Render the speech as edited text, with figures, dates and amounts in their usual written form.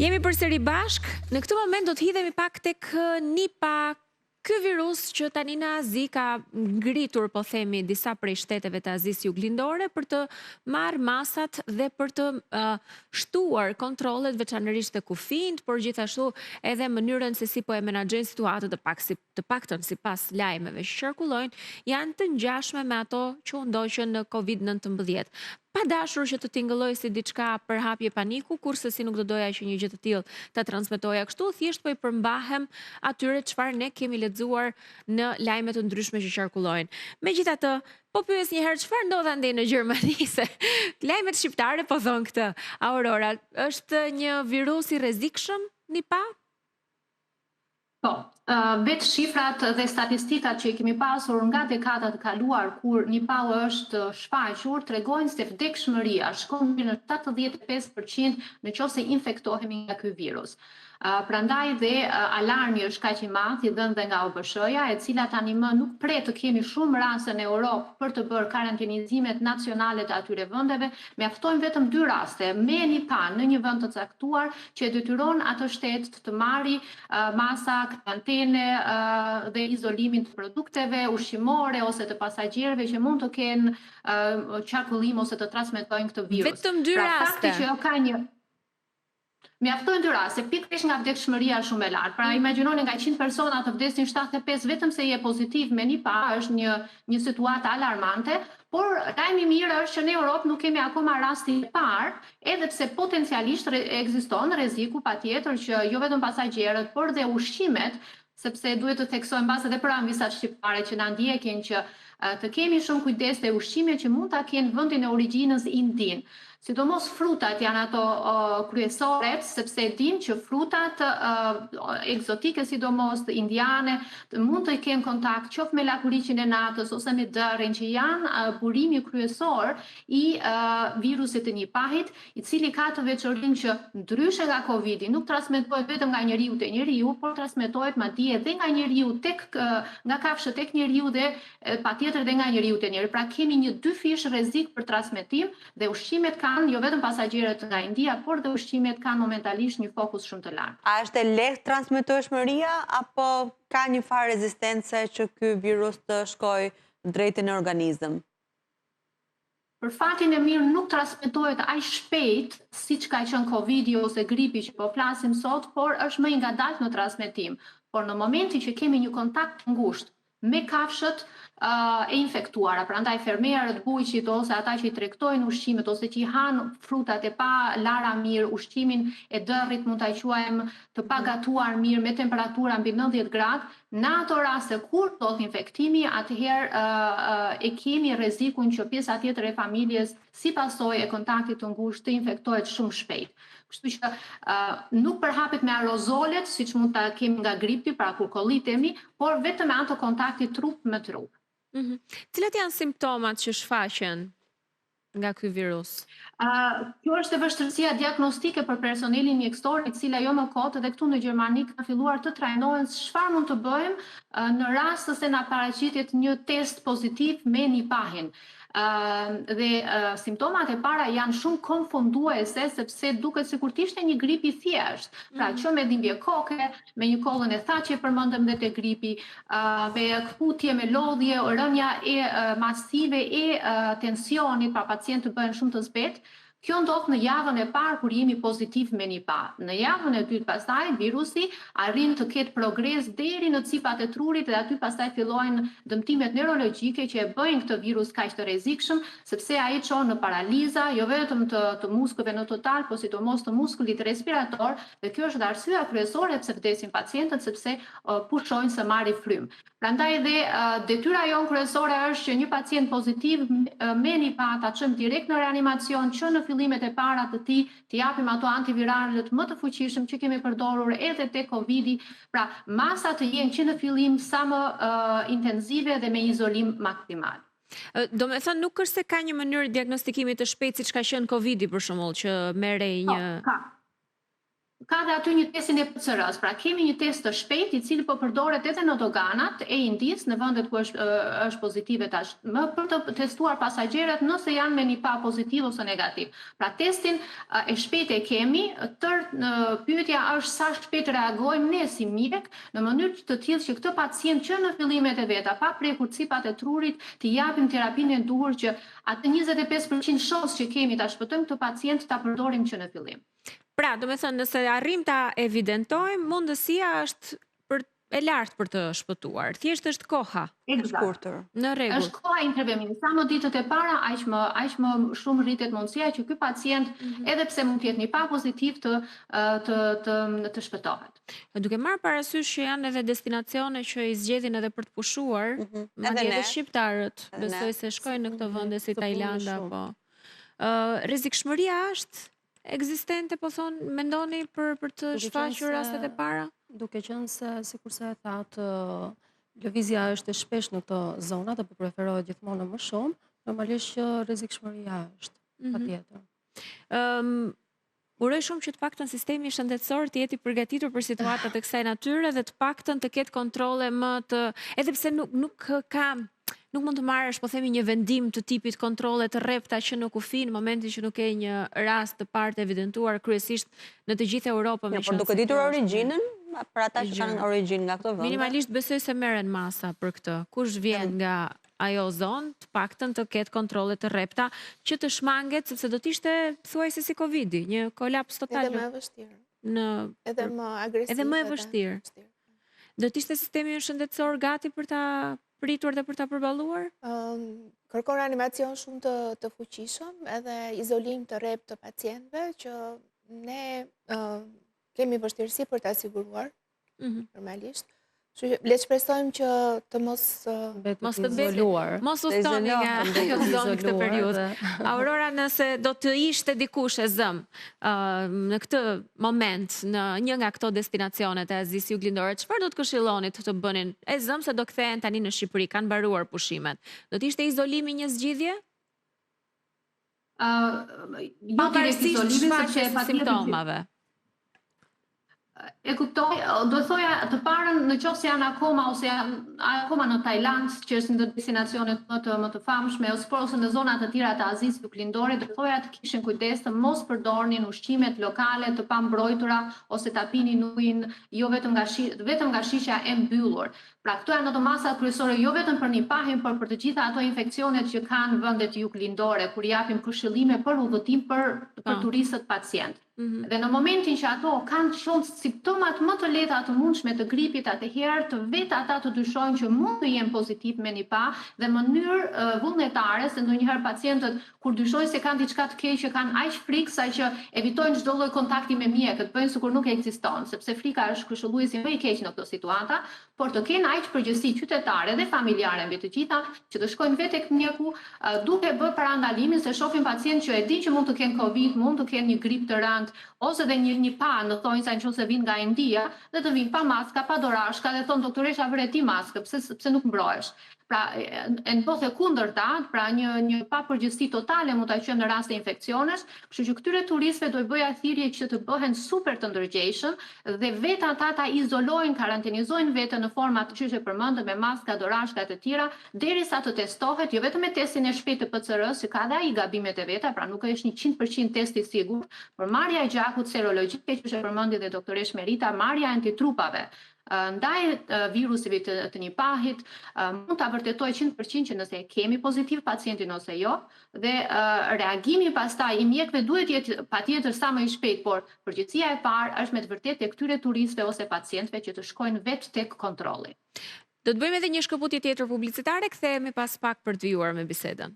Jemi përsëri bashk. Në këtë moment do të hidhemi pak tek Nipah. Ky virus që tani në Azi ka ngritur, po themi, disa prej shteteve të Azisë juglindore për të marrë masat dhe për të shtuar kontrollet veçanërisht të kufijt, por gjithashtu edhe mënyrën se si po e menaxhojnë situatën të paktën sipas lajmeve që qarkullojnë, janë të ngjashme me ato që u ndoqën në Covid-19. Pa dashur që të tingëlloj si diçka për hapje paniku, kurse si nuk do doja që një gjë të tillë ta transmetoja kështu, thjesht po i përmbahem atyre çfarë ne kemi lexuar në lajme të ndryshme që qarkullojnë. Megjithatë, po pyes një herë çfarë ndodh ande në Gjermani, se lajmet shqiptare po thon këtë. Aurora, është një virus i rrezikshëm Nipah? Po, vetë shifrat dhe statistikat që i kemi pasur nga dekadat e kaluar kur Nipah është shfaqur tregojnë se vdekshmëria shkon në 75% nëse infektohemi nga ky virus. Prandaj dhe alarmi është kaq i madh i dhënë dhe nga OBSH-ja, e cila tani më nuk pret të kemi shumë raste në Europë për të bërë karantenizimet nacionale të atyre vendeve, mjaftojnë vetëm 2 raste me Nipah në një vend të caktuar që detyron atë shtet të marrë masa karantene dhe izolimin të produkteve ushqimore ose të pasagjerëve që mund të kenë qarkullim ose të transmetojnë këtë virus. Vetëm 2 raste. Fakti që ka një mjaftojnë 2 raste, pikërisht nga vdekshmëria shumë e lartë. Pra imagjinoni nga 100 persona të vdesin 75 vetëm se je pozitiv me Nipah, është një situatë alarmante, por lajmi i mirë është që në Europë nuk kemi akoma rastin e parë, edhe pse potencialisht ekziston rreziku patjetër që jo vetëm pasagjerët, por dhe ushqimet, sepse duhet të theksojmë mbas edhe për anvisat shqiptare që na ndjekin që të kemi shumë kujdes te ushqimet që mund ta kenë vendin e origjinës indin. Sidomos frutat janë ato kryesoret, sepse dim që frutat egzotike, sidomos të indiane, mund të kenë kontakt qoftë me lakuricin e natës ose me dërrin, që janë burimi kryesor i virusit të Nipahit, i cili ka të veçorinë që ndryshe nga Covidi nuk transmetohet vetëm nga njeriu te njeriu, por transmetohet madje edhe nga njeriu nga kafshët tek njeriu dhe patjetër edhe nga njeriu te njeriu. Pra kemi një 2 fish rrezik për transmetim dhe ushqimet kanë jo vetëm pasagjerët nga India, por dhe ushqimet kanë momentalisht një fokus shumë të lartë. A është e lehtë transmetueshmëria apo ka një farë rezistence që ky virus të shkojë drejt në organizëm? Për fatin e mirë nuk transmetohet aq shpejt siç ka qenë Covidi ose gripi që po flasim sot, por është më i ngadaltë në transmetim. Por në momentin që kemi një kontakt ngushtë me kafshët e infektuara, prandaj fermerët, bujqit ose ata që i tregtojnë ushqimet ose që i hanë frutat e pa lara mirë, ushqimin e dërrit mund ta quajmë të pa gatuar mirë me temperatura mbi 90 gradë, në ato raste kur ndodh infektimi, atëherë e kemi rrezikun që pjesa tjetër e familjes si pasojë e kontaktit të ngushtë të infektohet shumë shpejt. Kështu që nuk përhapet me aerozolet, siç mund ta kemi nga gripi, pra kur kollitemi, por vetëm me anë të kontaktit trup me trup. Cilat janë simptomat që shfaqen nga ky virus? Kjo është e vështirësia diagnostike për personelin mjekësor, e cila jo më kot edhe këtu në Gjermani ka filluar të trajnohen çfarë mund të bëjmë në rast se na paraqitet një test pozitiv me Nipahin. Dhe simptomat e para janë shumë konfunduese, sepse duket sikur të ishte një grip i thjesht. Pra që me dhimbje koke, me një kollën e thatë që përmendëm dhe te gripi, me kputje, me lodhje, rënja e masive e tensionit, pra pacientë bëhen shumë të zbetë. Kjo ndodh në javën e parë kur jemi pozitiv me Nipah. Në javën e dytë pastaj virusi arrin të ketë progres deri në cipat e trurit dhe aty pastaj fillojnë dëmtimet neurologjike që e bëjnë këtë virus kaq të rrezikshëm, sepse ai çon në paraliza jo vetëm të muskujve në total, por sidomos të muskulit respirator, dhe kjo është arsyeja kryesore pse vdesin pacientët, sepse pushojnë së mari frym. Prandaj dhe detyra jonë kryesore është që një pacient pozitiv me Nipah ta çojmë direkt në reanimacion, që në fillimet e para të tij të japim ato antiviralët më të fuqishëm që kemi përdorur edhe te Covidi, pra masa të jenë që në fillim sa më intenzive dhe me izolim maksimal. Do me thënë, nuk është se ka një mënyrë diagnostikimi të shpejtë siç ka qenë Covidi për shembull, që merrej një ka dhe aty një testin e PCR-s. Pra kemi një test të shpejt i cili po përdoret edhe në doganat e Indis, në vendet ku është pozitive tashmë, për të testuar pasagjerët nëse janë me një pa pozitiv ose negativ. Pra testin e shpejt e kemi, pyetja është sa shpejt reagojmë ne si mjek në mënyrë të tillë që këtë pacient që në fillimet e veta, pa prekur cipat e trurit, të japim terapinë e duhur që atë 25% shans që kemi ta shpëtojmë këtë pacient ta përdorim që në fillim. Pra, do me thënë, nëse arrim ta evidentojmë, mundësia është e lartë për të shpëtuar. Thjesht është koha. Shkurtër. Në rregull. Është koha e intervenimit. Sa më ditët e para, aq më shumë rritet mundësia që ky pacient, edhe pse mund të jetë një pa pozitiv, të shpëtohet. Duke marrë parasysh që janë edhe destinacione që i zgjedhin edhe për të pushuar, madje edhe shqiptarët, besoj se shkojnë në këto vende si Tajlanda, po. Rrezikshmëria është ekzistente, po thonë, mendoni për të shfaqur rastet e para? Duke qenë se, sikurse e thatë, lëvizja është e shpesh në këto zona dhe po preferohet gjithmonë më shumë, normalisht që rrezikshmëria është, patjetër. Uroj shumë që të paktën sistemi shëndetësor të jeti përgatitur për situatat e kësaj natyre dhe të paktën të ketë kontrole më të... Edhe pse nuk mund të marrësh, po themi, një vendim të tipit kontrole të rrepta që në kufi në momentin që nuk ke një rast të parë të evidentuar kryesisht në të gjithë Europën. Por duke ditur origjinën, për ata që kanë origjinë nga këto vende. Minimalisht besoj se merren masa për këtë. Kush vjen nga ajo zonë, të paktën të ketë kontrole të rrepta që të shmanget, sepse do t'ishte thuajse si Covidi, një kolaps total. Edhe më e vështirë. Edhe më agresiv. Edhe më e vështirë. Do t'ishte sistemi shëndetësor gati për ta pritur dhe për ta përballuar? Kërkon animacion shumë të fuqishëm, edhe izolim të rreptë të pacientëve që ne kemi vështirësi për të asiguruar, normalisht. Le të shpresojmë që të mos të izoluar. Mos u stoni nga ajo zonë këtë periudhë. Aurora, nëse do të ishte dikush e zëm në këtë moment në një nga këto destinacionet e Azisë Juglindore, çfarë do të këshillonit të bënin? E zëm se do kthehen tani në Shqipëri, kanë mbaruar pushimet. Do të ishte izolimi një zgjidhje? Pavarësisht shfaqjes së simptomave. E kuptoj, do thoja të parën në qoftë se janë akoma në Tajland, që është një ndër destinacionet më të famshme, ose në zonat të tjera të Azisë Juglindore, do thoja të kishin kujdes të mos përdornin ushqimet lokale të pambrojtura ose ta pinin ujin jo vetëm nga shisha e mbyllur. Pra këto janë ato masat kryesore jo vetëm për nipahim, por për të gjitha ato infeksionet që kanë vendet juglindore, kur japim këshillime për udhëtim për turistët pacient. Dhe në momentin që ato kanë shumë simptomat më të lehta të mundshme të gripit, atëherë të vetë ata të dyshojnë që mund të jenë pozitiv me nipa dhe në mënyrë vullnetare, se ndonjëherë pacientët kur dyshojnë se kanë diçka të keqe, kanë aq frikë sa që evitojnë çdo lloj kontakti me mjekët, bëjnë sikur nuk ekziston, sepse frika është këshilluesi më i keq në këto situata, por të kenë aq përgjegjësi qytetare dhe familjare mbi të gjitha që të shkojnë vetë tek mjeku duke bërë parandalimin se shohin pacient që e din që mund të kenë Covid, mund të kenë një grip të rënd, ose dhe një pa në thonjsa nëse vinë nga India dhe të vinë pa maska, pa dorashka dhe thonë doktoresha vëre ti maskë, pse nuk mbrohesh. Pra, në pothe kundërta, pra një papërgjithësi totale mund ta qenë në rast të infeksionesh, kështu që këtyre turistëve do i bëja thirrje që të bëhen super të ndërgjegjshëm dhe vetë ata ta izolojnë, karantinizojnë veten në forma të çështë përmendëm me maska, dorashka e të tjera, derisa të testohet, jo vetëm me testin e shpejtë të PCR-s, që ka dhe ai gabimet e veta, pra nuk është 100% test i sigurt, por marrja e gjakut serologjike që është përmendur dhe doktoresh Merita, marrja e antitrupave ndaj virusive të nipahit, mund ta vërtetoj 100% që nëse kemi pozitiv pacientin ose jo, dhe reagimi pastaj i mjekëve duhet jetë patjetër sa më i shpejt, por përgjegjësia e parë është me të vërtetë tek këtyre turistëve ose pacientëve që të shkojnë vetë tek kontrolli. Do të bëjmë edhe një shkëputje tjetër publicitare, kthehemi pas pak për të vijuar me bisedën.